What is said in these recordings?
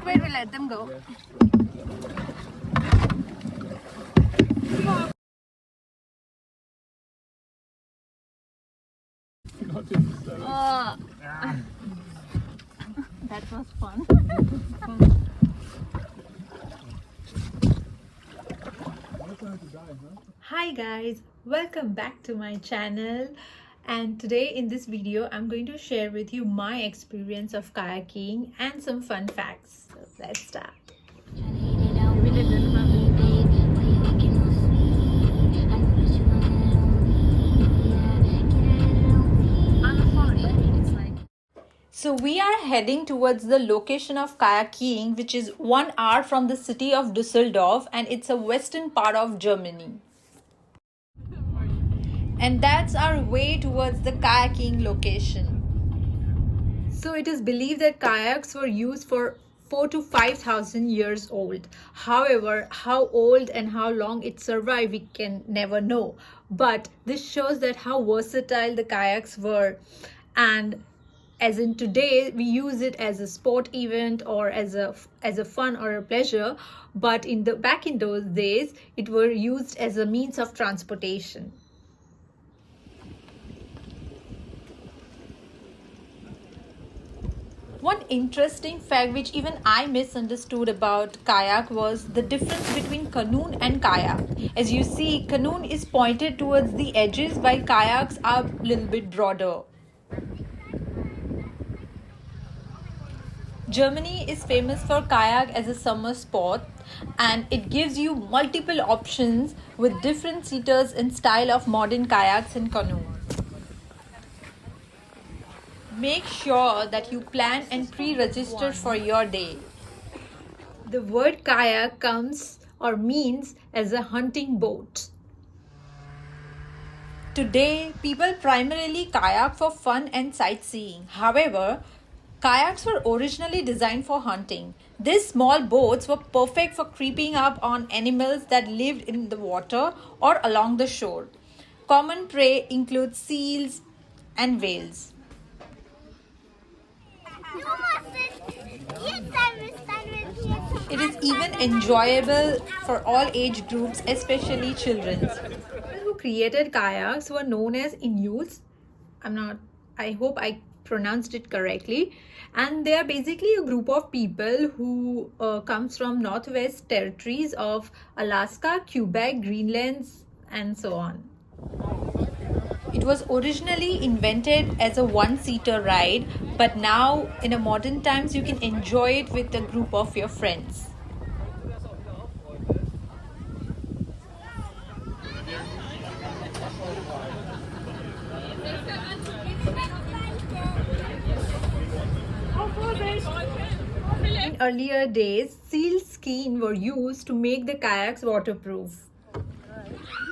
wait, we'll let them go. That was fun. Hi guys, welcome back to my channel, and today in this video I'm going to share with you my experience of kayaking and some fun facts. So let's start. So we are heading towards the location of kayaking, which is 1 hour from the city of Düsseldorf, and it's a western part of Germany. And that's our way towards the kayaking location. So it is believed that kayaks were used for 4 to 5,000 years old. However, how old and how long it survived, we can never know. But this shows that how versatile the kayaks were, and as in today we use it as a sport event or as a fun or a pleasure, but back in those days it were used as a means of transportation. One interesting fact which even I misunderstood about kayak was the difference between canoe and kayak. As you see, canoe is pointed towards the edges while kayaks are a little bit broader. Germany is famous for kayak as a summer sport, and it gives you multiple options with different seaters and style of modern kayaks and canoes. Make sure that you plan and pre-register for your day. The word kayak comes or means as a hunting boat. Today, people primarily kayak for fun and sightseeing. However, kayaks were originally designed for hunting. These small boats were perfect for creeping up on animals that lived in the water or along the shore. Common prey include seals and whales. It is even enjoyable for all age groups, especially children. People who created kayaks were known as Inuits. I hope I pronounced it correctly, and they are basically a group of people who comes from northwest territories of Alaska, Quebec, Greenland, and so on. It was originally invented as a one-seater ride, but now in a modern times you can enjoy it with a group of your friends. In earlier days, seal skin were used to make the kayaks waterproof.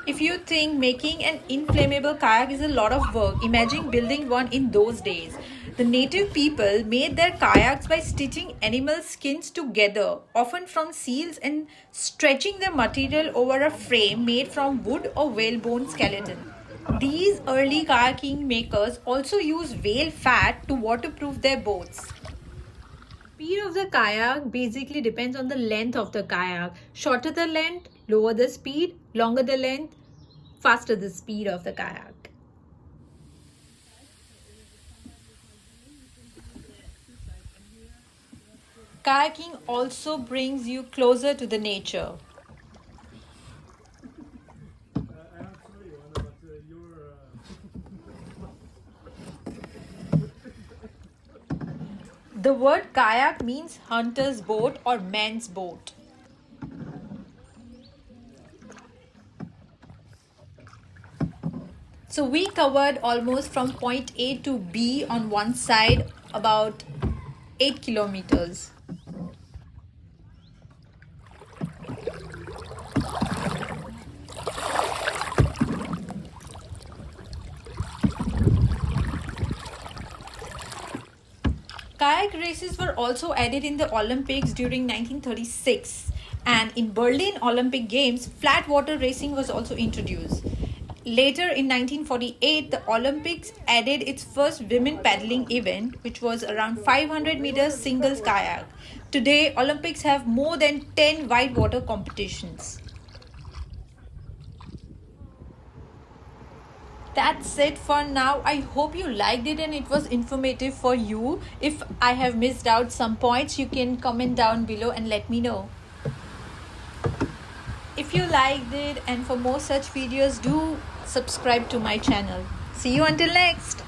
If you think making an inflammable kayak is a lot of work, imagine building one in those days. The native people made their kayaks by stitching animal skins together, often from seals, and stretching the material over a frame made from wood or whalebone skeleton. These early kayaking makers also used whale fat to waterproof their boats. Speed of the kayak basically depends on the length of the kayak. Shorter the length, lower the speed. Longer the length, faster the speed of the kayak. Kayaking also brings you closer to the nature. The word kayak means hunter's boat or man's boat. So we covered almost from point A to B on one side, about 8 kilometers. Kayak races were also added in the Olympics during 1936, and in Berlin Olympic Games, flat water racing was also introduced. Later in 1948, the Olympics added its first women paddling event, which was around 500 meters singles kayak. Today, Olympics have more than 10 whitewater competitions. That's it for now. I hope you liked it and it was informative for you. If I have missed out some points, you can comment down below and let me know. If you liked it and for more such videos, do subscribe to my channel. See you until next.